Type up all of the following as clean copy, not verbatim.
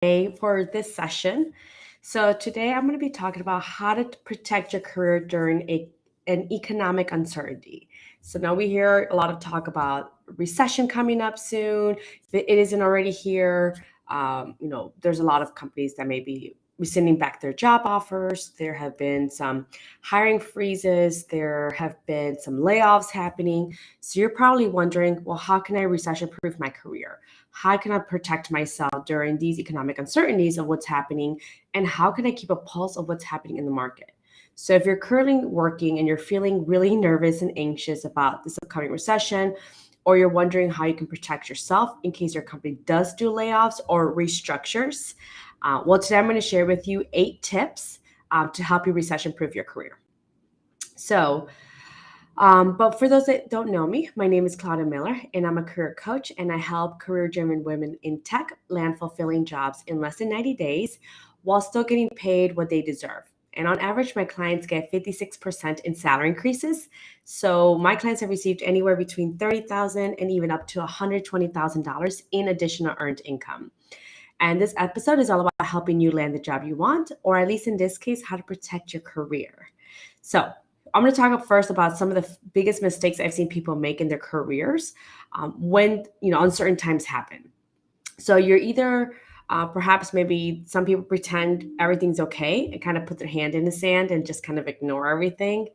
for this session. So today I'm going to be talking about how to protect your career during an economic uncertainty. So now we hear a lot of talk about recession coming up soon. If it isn't already here, there's a lot of companies that may be rescinding back their job offers. There have been some hiring freezes. There have been some layoffs happening. So you're probably wondering, well, how can I recession proof my career? How can I protect myself during these economic uncertainties of what's happening? And how can I keep a pulse of what's happening in the market? So, if you're currently working and you're feeling really nervous and anxious about this upcoming recession, or you're wondering how you can protect yourself in case your company does do layoffs or restructures, today I'm going to share with you 8 tips to help you recession proof your career. But for those that don't know me, my name is Claudia Miller, and I'm a career coach, and I help career-driven women in tech land fulfilling jobs in less than 90 days while still getting paid what they deserve. And on average, my clients get 56% in salary increases. So my clients have received anywhere between $30,000 and even up to $120,000 in additional earned income. And this episode is all about helping you land the job you want, or at least in this case, how to protect your career. So I'm going to talk first about some of the biggest mistakes I've seen people make in their careers when uncertain times happen. So you're either perhaps maybe some people pretend everything's okay and kind of put their hand in the sand and just kind of ignore everything.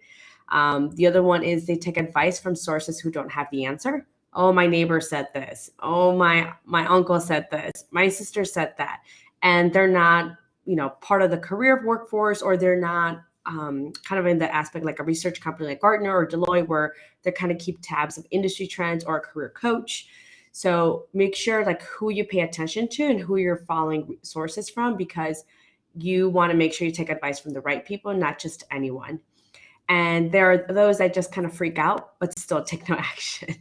The other one is they take advice from sources who don't have the answer. Oh, my neighbor said this. Oh, my uncle said this. My sister said that, and they're not part of the career workforce, or they're not kind of in the aspect like a research company like Gartner or Deloitte, where they kind of keep tabs of industry trends, or a career coach. So make sure like who you pay attention to and who you're following sources from, because you want to make sure you take advice from the right people, not just anyone. And there are those that just kind of freak out, but still take no action.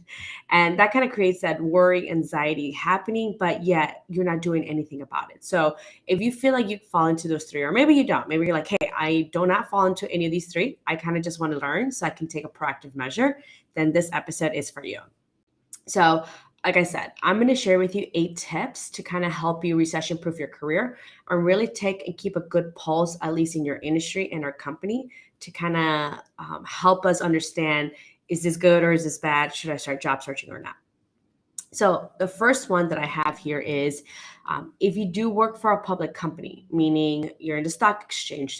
And that kind of creates that worry, anxiety happening, but yet you're not doing anything about it. So if you feel like you fall into those three, or maybe you don't, maybe you're like, hey, I do not fall into any of these three. I kind of just want to learn so I can take a proactive measure, then this episode is for you. So, like I said, I'm going to share with you 8 tips to kind of help you recession proof your career, and really take and keep a good pulse, at least in your industry and our company, to kind of help us understand, is this good or is this bad? Should I start job searching or not? So, the first one that I have here is if you do work for a public company, meaning you're in the stock exchange,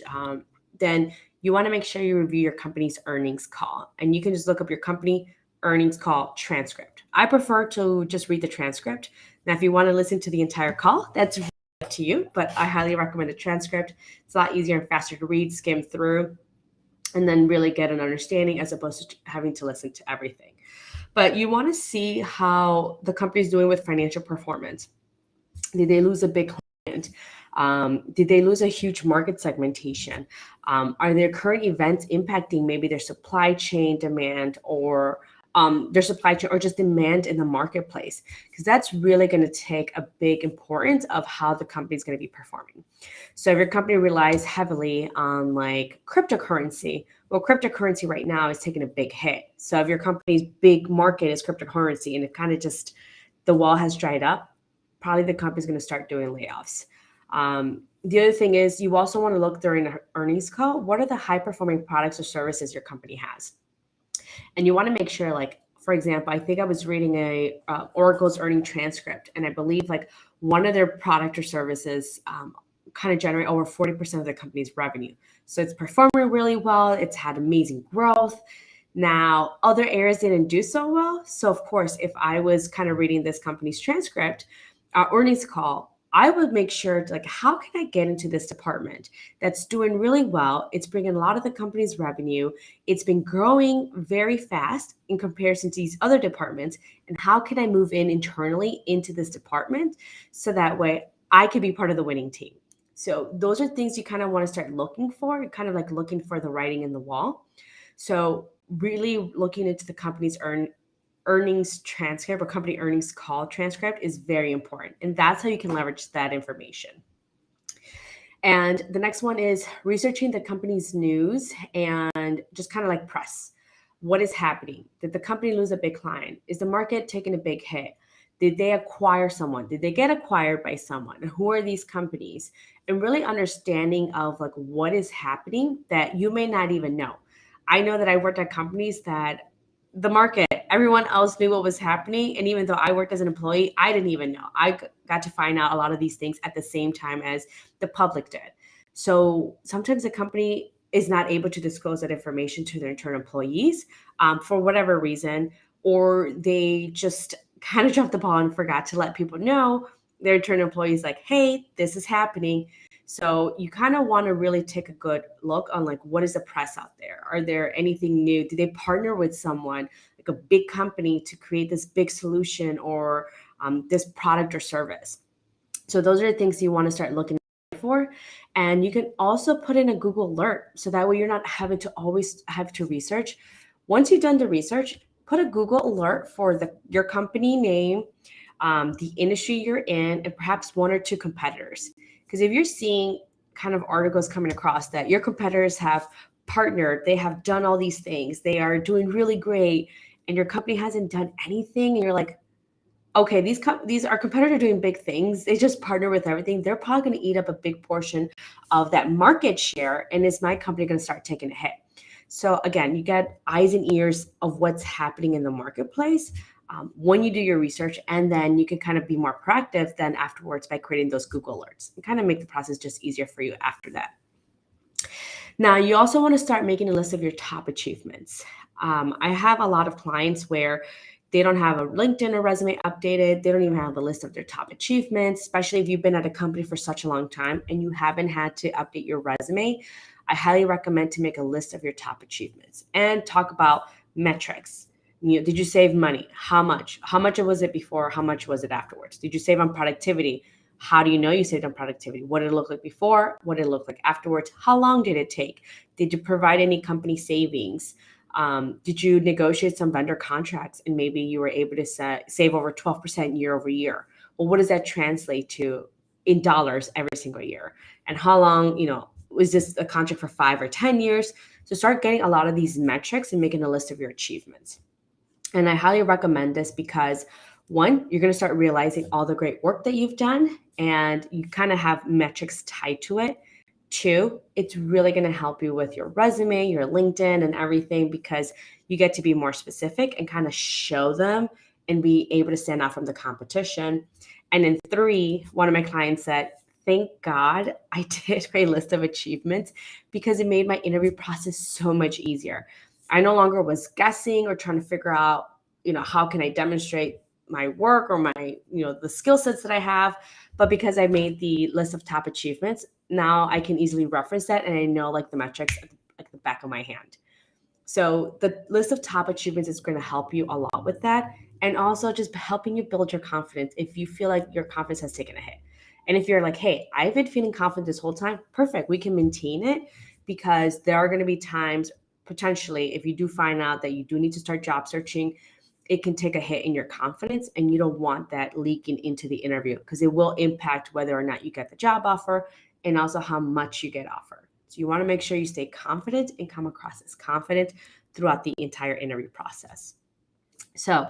then you want to make sure you review your company's earnings call. And you can just look up your company earnings call transcript. I prefer to just read the transcript. Now, if you want to listen to the entire call, that's really up to you, but I highly recommend a transcript. It's a lot easier and faster to read, skim through, and then really get an understanding, as opposed to having to listen to everything. But you want to see how the company is doing with financial performance. Did they lose a big client? Did they lose a huge market segmentation? Are their current events impacting maybe their supply chain demand, or their supply chain, or just demand in the marketplace? Because that's really going to take a big importance of how the company is going to be performing. So if your company relies heavily on like cryptocurrency, well, cryptocurrency right now is taking a big hit. So if your company's big market is cryptocurrency and it kind of just, the wall has dried up, probably the company's going to start doing layoffs. The other thing is, you also want to look during the earnings call, what are the high performing products or services your company has? And you want to make sure, like, for example, I think I was reading a Oracle's earning transcript, and I believe like one of their product or services kind of generate over 40% of the company's revenue. So it's performing really well. It's had amazing growth. Now, other areas didn't do so well. So, of course, if I was kind of reading this company's transcript, earnings call, I would make sure to, like, how can I get into this department that's doing really well? It's bringing a lot of the company's revenue. It's been growing very fast in comparison to these other departments. And how can I move in internally into this department so that way I could be part of the winning team? So those are things you kind of want to start looking for, kind of like looking for the writing in the wall. So really looking into the company's earnings transcript, or company earnings call transcript, is very important. And that's how you can leverage that information. And the next one is researching the company's news and just kind of like press. What is happening? Did the company lose a big client? Is the market taking a big hit? Did they acquire someone? Did they get acquired by someone? Who are these companies? And really understanding of like what is happening that you may not even know. I know that I worked at companies that the market, everyone else knew what was happening. And even though I worked as an employee, I didn't even know. Got to find out a lot of these things at the same time as the public did. So sometimes the company is not able to disclose that information to their internal employees for whatever reason, or they just kind of dropped the ball and forgot to let people know their internal employees like, hey, this is happening. So you kind of want to really take a good look on like what is the press out there? Are there anything new? Do they partner with someone like a big company to create this big solution or this product or service? So those are the things you want to start looking for. And you can also put in a Google alert so that way you're not having to always have to research. Once you've done the research, put a Google alert for your company name, the industry you're in, and perhaps one or two competitors. Because if you're seeing kind of articles coming across that your competitors have partnered, they have done all these things, they are doing really great, and your company hasn't done anything, and you're like, okay, these are competitors doing big things. They just partner with everything. They're probably going to eat up a big portion of that market share, and is my company going to start taking a hit? So again, you get eyes and ears of what's happening in the marketplace when you do your research, and then you can kind of be more proactive then afterwards by creating those Google alerts and kind of make the process just easier for you after that. Now, you also want to start making a list of your top achievements. I have a lot of clients where they don't have a LinkedIn or resume updated. They don't even have a list of their top achievements, especially if you've been at a company for such a long time and you haven't had to update your resume. I highly recommend to make a list of your top achievements and talk about metrics. Did you save money? How much? How much was it before? How much was it afterwards? Did you save on productivity? How do you know you saved on productivity? What did it look like before? What did it look like afterwards? How long did it take? Did you provide any company savings? Did you negotiate some vendor contracts and maybe you were able to save over 12% year over year? Well, what does that translate to in dollars every single year? And how long, was this a contract for 5 or 10 years? So start getting a lot of these metrics and making a list of your achievements. And I highly recommend this because one, you're going to start realizing all the great work that you've done and you kind of have metrics tied to it. Two, it's really going to help you with your resume, your LinkedIn, and everything because you get to be more specific and kind of show them and be able to stand out from the competition. And then three, one of my clients said, thank God I did my list of achievements because it made my interview process so much easier. I no longer was guessing or trying to figure out, how can I demonstrate my work or my, the skill sets that I have. But because I made the list of top achievements, now I can easily reference that and I know like the metrics at the back of my hand. So the list of top achievements is going to help you a lot with that. And also just helping you build your confidence if you feel like your confidence has taken a hit. And if you're like, hey, I've been feeling confident this whole time, perfect. We can maintain it because there are going to be times potentially if you do find out that you do need to start job searching, it can take a hit in your confidence and you don't want that leaking into the interview because it will impact whether or not you get the job offer and also how much you get offered. So you want to make sure you stay confident and come across as confident throughout the entire interview process. So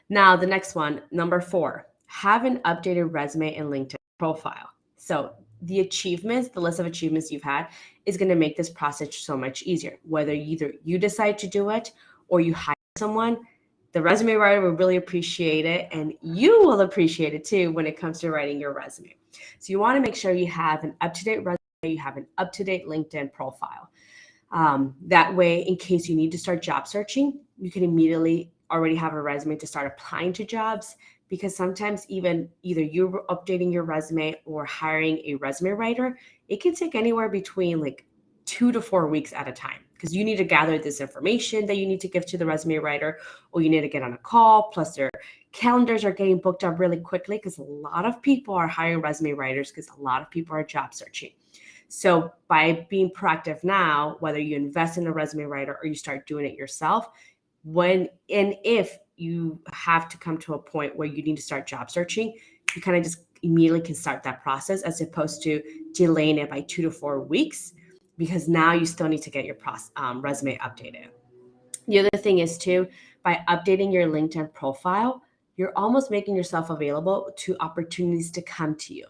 now the next one, number 4, have an updated resume and LinkedIn profile. So the achievements, the list of achievements you've had is going to make this process so much easier. Whether either you decide to do it or you hire someone, the resume writer will really appreciate it and you will appreciate it too when it comes to writing your resume. So you want to make sure you have an up-to-date resume, you have an up-to-date LinkedIn profile. That way, in case you need to start job searching, you can immediately already have a resume to start applying to jobs because sometimes even either you're updating your resume or hiring a resume writer, it can take anywhere between like 2 to 4 weeks at a time because you need to gather this information that you need to give to the resume writer or you need to get on a call. Plus their calendars are getting booked up really quickly because a lot of people are hiring resume writers because a lot of people are job searching. So by being proactive now, whether you invest in a resume writer or you start doing it yourself, when and if you have to come to a point where you need to start job searching, you kind of just immediately can start that process as opposed to delaying it by 2 to 4 weeks because now you still need to get your resume updated. The other thing is too, by updating your LinkedIn profile, you're almost making yourself available to opportunities to come to you.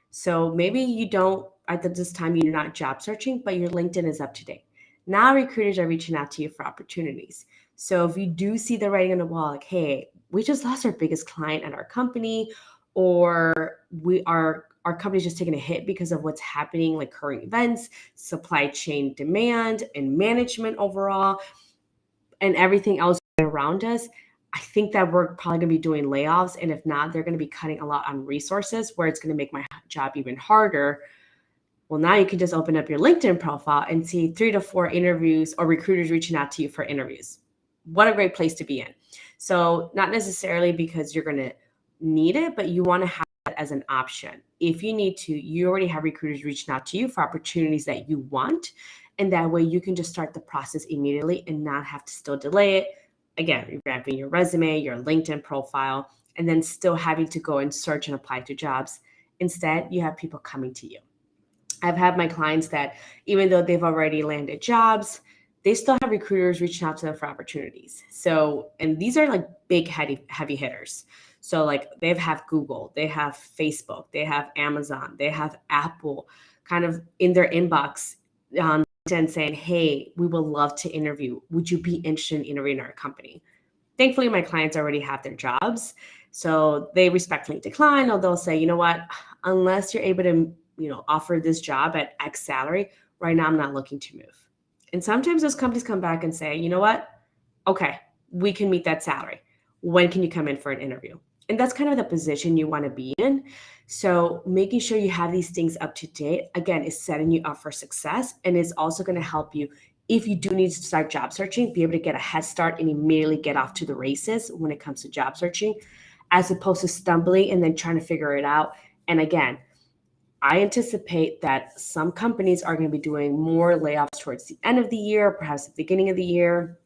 So maybe you don't, at this time, you're not job searching, but your LinkedIn is up to date. Now recruiters are reaching out to you for opportunities. So if you do see the writing on the wall, like, hey, we just lost our biggest client at our company, or our company's just taking a hit because of what's happening, like current events, supply chain demand, and management overall, and everything else around us, I think that we're probably going to be doing layoffs. And if not, they're going to be cutting a lot on resources where it's going to make my job even harder. Well, now you can just open up your LinkedIn profile and see 3 to 4 interviews or recruiters reaching out to you for interviews. What a great place to be in. So, not necessarily because you're going to need it, but you want to have it as an option. If you need to, you already have recruiters reaching out to you for opportunities that you want. And that way you can just start the process immediately and not have to still delay it. Again, revamping your resume, your LinkedIn profile, and then still having to go and search and apply to jobs. Instead, you have people coming to you. I've had my clients that even though they've already landed jobs, they still have recruiters reaching out to them for opportunities. So, and these are like big, heavy hitters. So, like they have Google, they have Facebook, they have Amazon, they have Apple kind of in their inbox on LinkedIn saying, hey, we would love to interview. Would you be interested in interviewing our company? Thankfully, my clients already have their jobs. So they respectfully decline, or they'll say, you know what, unless you're able to, offer this job at X salary, right now I'm not looking to move. And sometimes those companies come back and say, you know what, okay, we can meet that salary. When can you come in for an interview? And that's kind of the position you want to be in. So making sure you have these things up to date, again, is setting you up for success. And it's also going to help you, if you do need to start job searching, be able to get a head start and immediately get off to the races when it comes to job searching, as opposed to stumbling and then trying to figure it out. And again, I anticipate that some companies are going to be doing more layoffs towards the end of the year, perhaps the beginning of the year.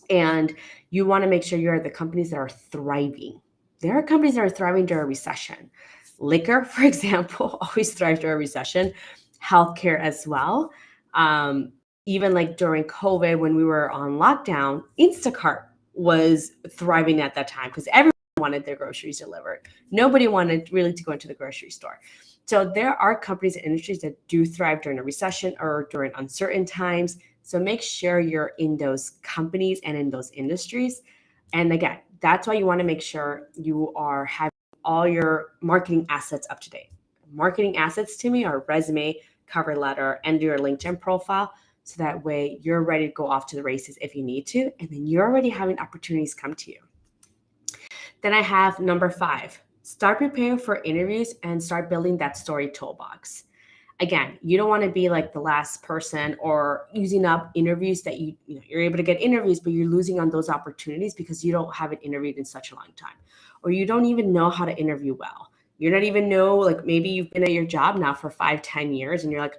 And you want to make sure you're the companies that are thriving. There are companies that are thriving during a recession. Liquor, for example, always thrives during a recession. Healthcare as well. Even like during COVID, when we were on lockdown, Instacart was thriving at that time because everyone wanted their groceries delivered. Nobody wanted really to go into the grocery store. So there are companies and industries that do thrive during a recession or during uncertain times. So make sure you're in those companies and in those industries. And again, that's why you want to make sure you are having all your marketing assets up to date. Marketing assets to me are resume, cover letter, and your LinkedIn profile. So that way you're ready to go off to the races if you need to. And then you're already having opportunities come to you. Then I have number 5. Start preparing for interviews and start building that story toolbox. Again, you don't want to be like the last person or using up interviews that you're able to get interviews, but you're losing on those opportunities because you don't have it interviewed in such a long time, or you don't even know how to interview well. You're not even know, like maybe you've been at your job now for 5-10 years and you're like,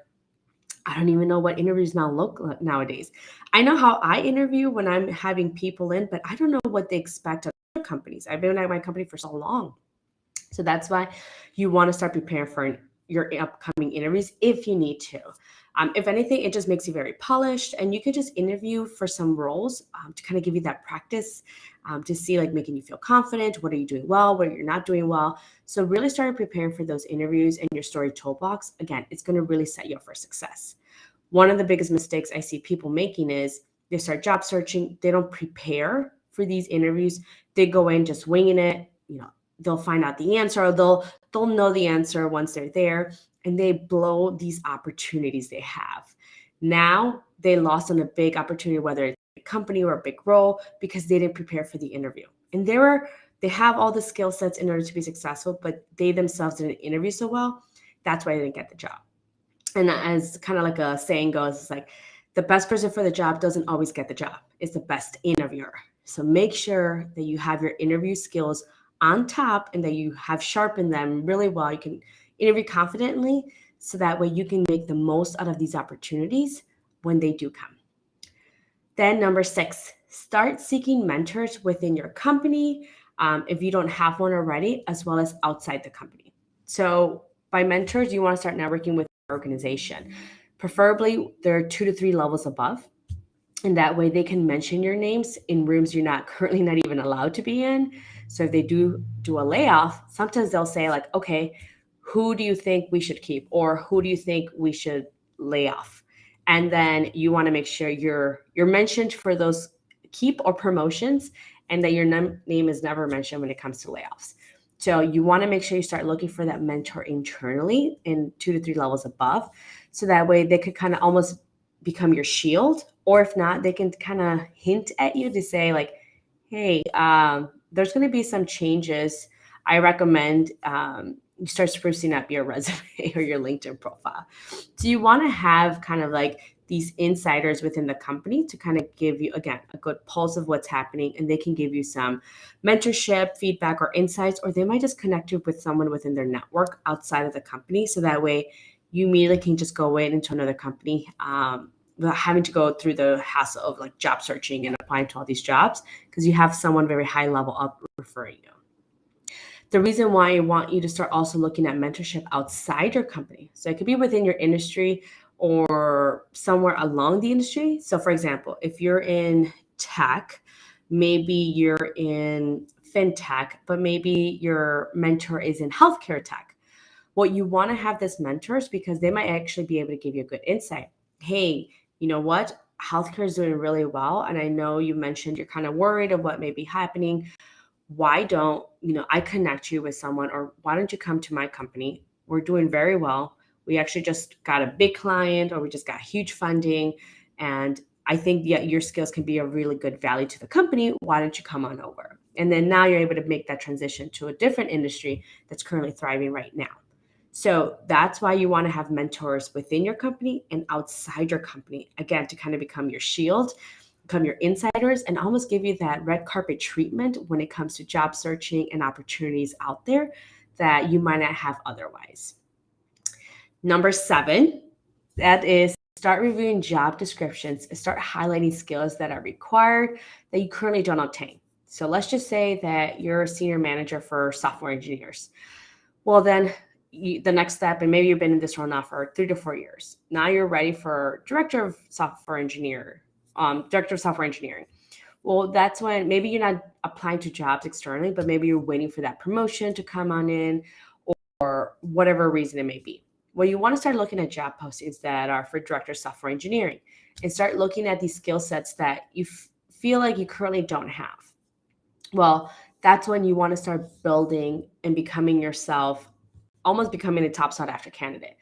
I don't even know what interviews now look like nowadays. I know how I interview when I'm having people in, but I don't know what they expect of other companies. I've been at my company for so long. So that's why you want to start preparing for your upcoming interviews if you need to. If anything, it just makes you very polished, and you could just interview for some roles to kind of give you that practice to see, like, making you feel confident. What are you doing well? What are you not doing well? So really start preparing for those interviews and your story toolbox. Again, it's going to really set you up for success. One of the biggest mistakes I see people making is they start job searching. They don't prepare for these interviews. They go in just winging it. They'll find out the answer, or they'll know the answer once they're there, and they blow these opportunities they have. Now they lost on a big opportunity, whether it's a company or a big role, because they didn't prepare for the interview. And they have all the skill sets in order to be successful, but they themselves didn't interview so well. That's why they didn't get the job. And as kind of like a saying goes, it's like the best person for the job doesn't always get the job. It's the best interviewer. So make sure that you have your interview skills on top and that you have sharpened them really well. You can interview confidently, so that way you can make the most out of these opportunities when they do come. Then number 6, start seeking mentors within your company if you don't have one already, as well as outside the company. So by mentors, you want to start networking with your organization. Preferably, there are 2 to 3 levels above. And that way they can mention your names in rooms you're not currently not even allowed to be in. So if they do a layoff, sometimes they'll say like, okay, who do you think we should keep, or who do you think we should lay off? And then you want to make sure you're mentioned for those keep or promotions, and that your name is never mentioned when it comes to layoffs. So you want to make sure you start looking for that mentor internally in 2 to 3 levels above, so that way they could kind of almost become your shield. Or if not, they can kind of hint at you to say like, hey, there's going to be some changes. I recommend you start sprucing up your resume or your LinkedIn profile. So you want to have kind of like these insiders within the company to kind of give you, again, a good pulse of what's happening, and they can give you some mentorship, feedback, or insights, or they might just connect you with someone within their network outside of the company. So that way you immediately can just go into another company without having to go through the hassle of like job searching and applying to all these jobs, because you have someone very high level up referring you. The reason why I want you to start also looking at mentorship outside your company. So it could be within your industry or somewhere along the industry. So for example, if you're in tech, maybe you're in fintech, but maybe your mentor is in healthcare tech. What you want to have this mentors, because they might actually be able to give you a good insight. Hey, you know what? Healthcare is doing really well. And I know you mentioned you're kind of worried of what may be happening. Why don't, I connect you with someone, or why don't you come to my company? We're doing very well. We actually just got a big client, or we just got huge funding. And I think your skills can be a really good value to the company. Why don't you come on over? And then now you're able to make that transition to a different industry that's currently thriving right now. So that's why you want to have mentors within your company and outside your company, again, to kind of become your shield, become your insiders, and almost give you that red carpet treatment when it comes to job searching and opportunities out there that you might not have otherwise. Number 7, that is start reviewing job descriptions and start highlighting skills that are required that you currently don't obtain. So let's just say that you're a senior manager for software engineers. Well, then the next step, and maybe you've been in this role now for 3 to 4 years. Now you're ready for director of software engineering. Well, that's when maybe you're not applying to jobs externally, but maybe you're waiting for that promotion to come on in, or whatever reason it may be. Well, you want to start looking at job postings that are for director of software engineering, and start looking at these skill sets that you feel like you currently don't have. Well, that's when you want to start building and becoming yourself, almost becoming a top sought after candidate.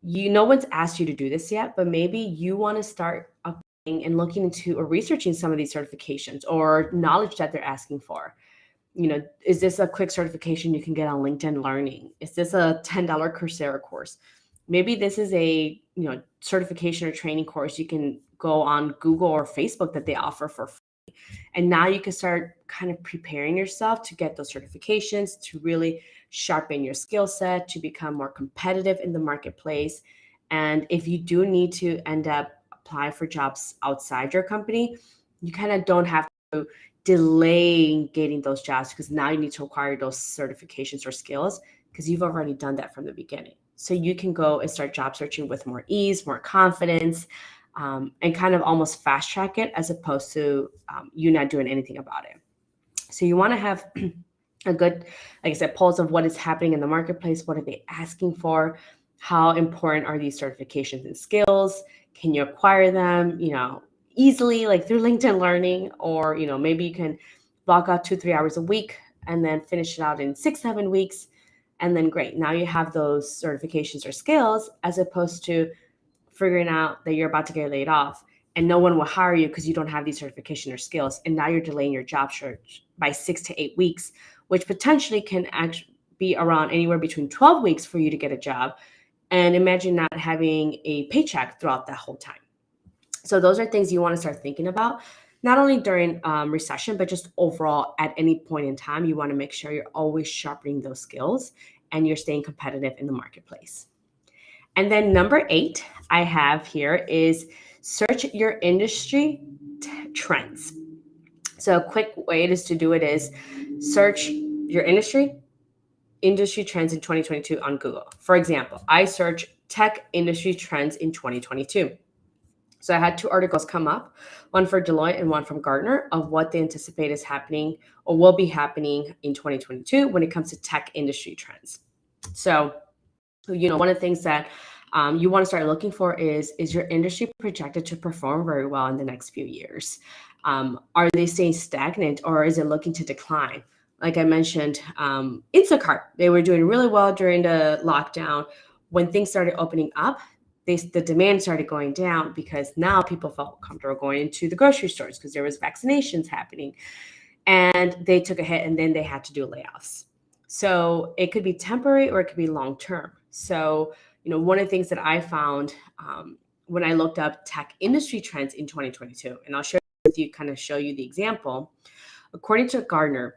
No one's asked you to do this yet, but maybe you want to start applying and looking into or researching some of these certifications or knowledge that they're asking for. Is this a quick certification you can get on LinkedIn Learning? Is this a $10 Coursera course? Maybe this is a certification or training course you can go on Google or Facebook that they offer for free. And now you can start kind of preparing yourself to get those certifications, to really sharpen your skill set, to become more competitive in the marketplace. And if you do need to end up apply for jobs outside your company, you kind of don't have to delay getting those jobs, because now you need to acquire those certifications or skills, because you've already done that from the beginning. So you can go and start job searching with more ease, more confidence, and kind of almost fast track it, as opposed to you not doing anything about it. So you want to have a good, like I said, pulse of what is happening in the marketplace. What are they asking for? How important are these certifications and skills? Can you acquire them, easily, like through LinkedIn Learning? Or, maybe you can block out 2-3 hours a week and then finish it out in 6-7 weeks. And then great, now you have those certifications or skills, as opposed to figuring out that you're about to get laid off and no one will hire you because you don't have these certification or skills. And now you're delaying your job search by 6 to 8 weeks, which potentially can actually be around anywhere between 12 weeks for you to get a job. And imagine not having a paycheck throughout that whole time. So those are things you want to start thinking about, not only during recession, but just overall at any point in time. You want to make sure you're always sharpening those skills and you're staying competitive in the marketplace. And then number 8 I have here is search your industry trends. So a quick way to do it is search your industry trends in 2022 on Google. For example, I search tech industry trends in 2022. So I had two articles come up, one for Deloitte and one from Gartner, of what they anticipate is happening or will be happening in 2022 when it comes to tech industry trends. So, one of the things that you want to start looking for is your industry projected to perform very well in the next few years? Are they staying stagnant or is it looking to decline? Like I mentioned, Instacart, they were doing really well during the lockdown. When things started opening up, the demand started going down because now people felt comfortable going into the grocery stores because there was vaccinations happening, and they took a hit and then they had to do layoffs. So it could be temporary or it could be long term. So, one of the things that I found when I looked up tech industry trends in 2022, and I'll share with you, kind of show you the example. According to Gartner,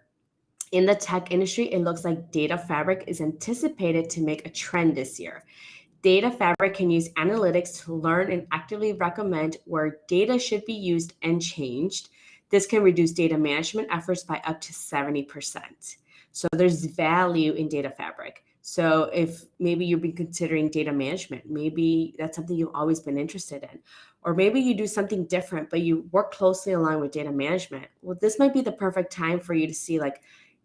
in the tech industry, it looks like data fabric is anticipated to make a trend this year. Data fabric can use analytics to learn and actively recommend where data should be used and changed. This can reduce data management efforts by up to 70%. So there's value in data fabric. So if maybe you've been considering data management, maybe that's something you've always been interested in. Or maybe you do something different, but you work closely aligned with data management. Well, this might be the perfect time for you to see, like,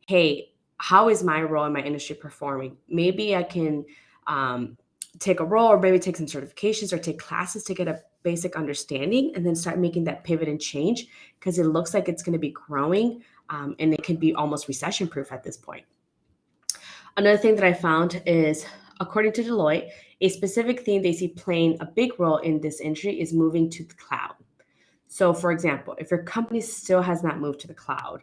hey, how is my role in my industry performing? Maybe I can take a role or maybe take some certifications or take classes to get a basic understanding and then start making that pivot and change, because it looks like it's going to be growing, and it can be almost recession proof at this point. Another thing that I found is, according to Deloitte, a specific theme they see playing a big role in this industry is moving to the cloud. So, for example, if your company still has not moved to the cloud,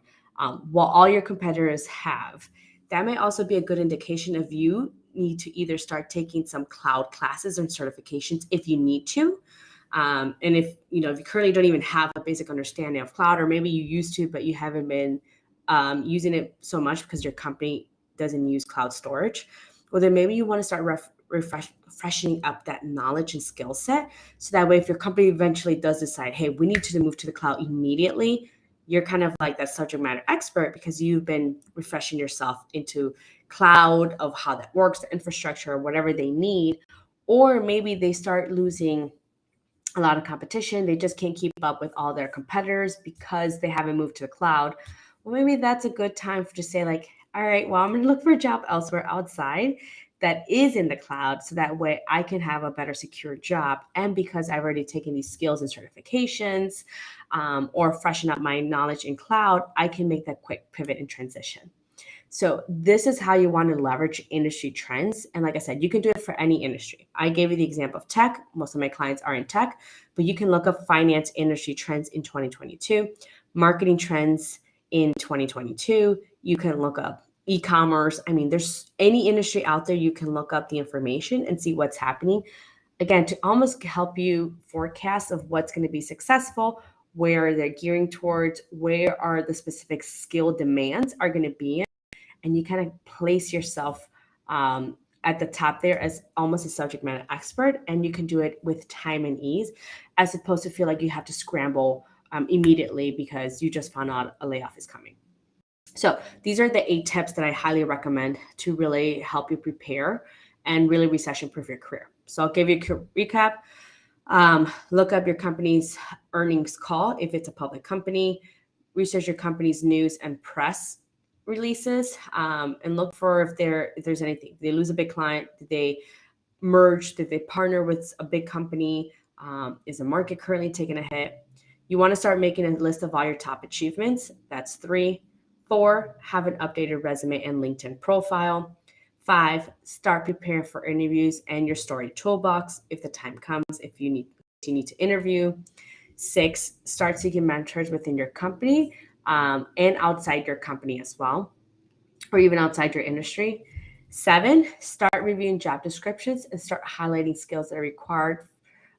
while all your competitors have, that may also be a good indication of you need to either start taking some cloud classes and certifications if you need to. And if you currently don't even have a basic understanding of cloud, or maybe you used to, but you haven't been using it so much because your company doesn't use cloud storage, well, then maybe you want to start freshening up that knowledge and skill set. So that way, if your company eventually does decide, hey, we need to move to the cloud immediately, you're kind of like that subject matter expert because you've been refreshing yourself into cloud, of how that works, the infrastructure, whatever they need. Or maybe they start losing a lot of competition. They just can't keep up with all their competitors because they haven't moved to the cloud. Well, maybe that's a good time to say, like, all right, well, I'm going to look for a job elsewhere outside that is in the cloud, so that way I can have a better secure job. And because I've already taken these skills and certifications, or freshen up my knowledge in cloud, I can make that quick pivot and transition. So this is how you want to leverage industry trends. And like I said, you can do it for any industry. I gave you the example of tech. Most of my clients are in tech, but you can look up finance industry trends in 2022, marketing trends in 2022. You can look up e-commerce. I mean, there's any industry out there, you can look up the information and see what's happening. Again, to almost help you forecast of what's going to be successful, where they're gearing towards, where are the specific skill demands are going to be, and you kind of place yourself at the top there as almost a subject matter expert, and you can do it with time and ease, as opposed to feel like you have to scramble immediately because you just found out a layoff is coming. So these are the 8 tips that I highly recommend to really help you prepare and really recession proof your career. So I'll give you a recap. Look up your company's earnings call if it's a public company. Research your company's news and press releases, and look for if there's anything. Did they lose a big client? Did they merge? Did they partner with a big company? Is the market currently taking a hit? You want to start making a list of all your top achievements. That's 3. 4, have an updated resume and LinkedIn profile. 5, start preparing for interviews and your story toolbox if the time comes, if you need to interview. 6, start seeking mentors within your company, and outside your company as well, or even outside your industry. 7, start reviewing job descriptions and start highlighting skills that are required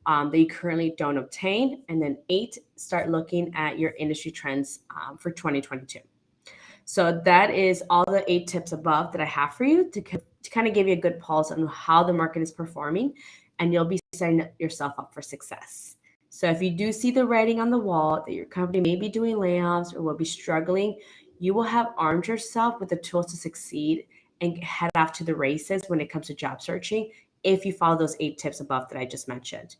that you currently don't obtain. And then 8, start looking at your industry trends for 2022. So that is all the 8 tips above that I have for you to kind of give you a good pulse on how the market is performing, and you'll be setting yourself up for success. So if you do see the writing on the wall that your company may be doing layoffs or will be struggling, you will have armed yourself with the tools to succeed and head off to the races when it comes to job searching if you follow those 8 tips above that I just mentioned.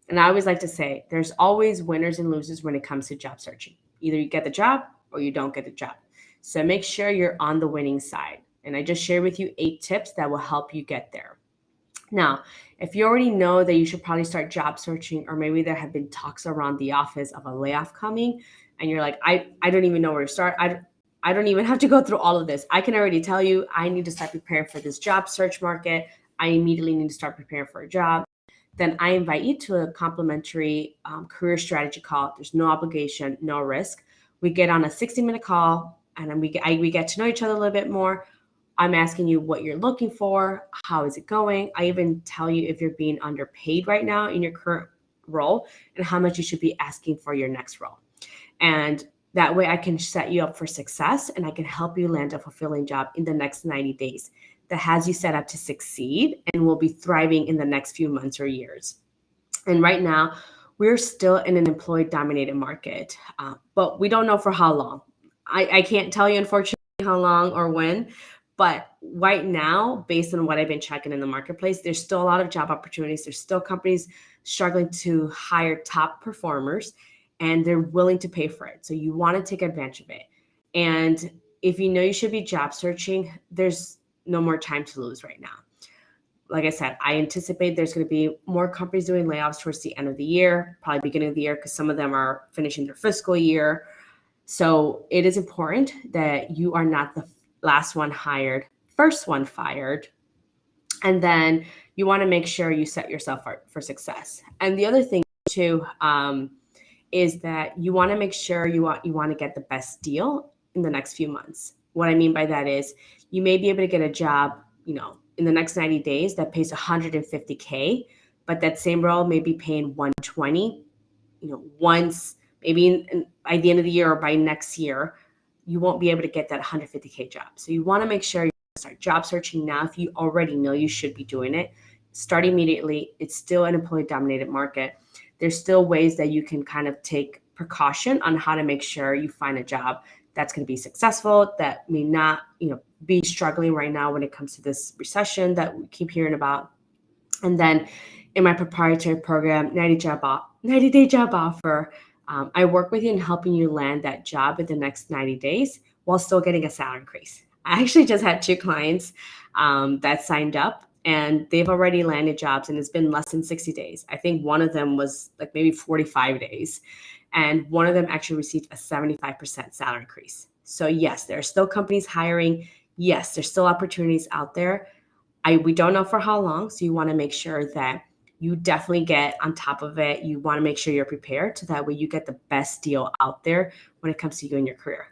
And I always like to say there's always winners and losers when it comes to job searching. Either you get the job or you don't get the job. So make sure you're on the winning side. And I just shared with you 8 tips that will help you get there. Now, if you already know that you should probably start job searching, or maybe there have been talks around the office of a layoff coming, and you're like, I don't even know where to start. I don't even have to go through all of this. I can already tell you I need to start preparing for this job search market. I immediately need to start preparing for a job. Then I invite you to a complimentary career strategy call. There's no obligation, no risk. We get on a 60-minute call, and then we get to know each other a little bit more. I'm asking you what you're looking for, how is it going. I even tell you if you're being underpaid right now in your current role and how much you should be asking for your next role. And that way I can set you up for success, and I can help you land a fulfilling job in the next 90 days that has you set up to succeed and will be thriving in the next few months or years. And right now, we're still in an employee dominated market, but we don't know for how long. I can't tell you, unfortunately, how long or when, but right now, based on what I've been checking in the marketplace, there's still a lot of job opportunities. There's still companies struggling to hire top performers, and they're willing to pay for it. So you want to take advantage of it. And if you know you should be job searching, there's no more time to lose right now. Like I said, I anticipate there's going to be more companies doing layoffs towards the end of the year, probably beginning of the year, because some of them are finishing their fiscal year. So it is important that you are not the last one hired, first one fired. And then you want to make sure you set yourself for success. And the other thing too is that you want to make sure you want to get the best deal in the next few months. What I mean by that is you may be able to get a job, in the next 90 days that pays 150K, but that same role may be paying 120, once maybe by the end of the year or by next year, you won't be able to get that 150K job. So you want to make sure you start job searching now. If you already know you should be doing it, start immediately. It's still an employee dominated market. There's still ways that you can kind of take precaution on how to make sure you find a job that's going to be successful, that may not, be struggling right now when it comes to this recession that we keep hearing about. And then in my proprietary program, 90-day job offer, I work with you in helping you land that job in the next 90 days while still getting a salary increase. I actually just had 2 clients that signed up, and they've already landed jobs, and it's been less than 60 days. I think one of them was like maybe 45 days. And one of them actually received a 75% salary increase. So yes, there are still companies hiring. Yes, there's still opportunities out there. We don't know for how long. So you want to make sure that you definitely get on top of it. You want to make sure you're prepared so that way you get the best deal out there when it comes to you and your career.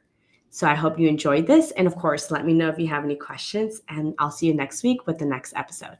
So I hope you enjoyed this. And of course, let me know if you have any questions, and I'll see you next week with the next episode.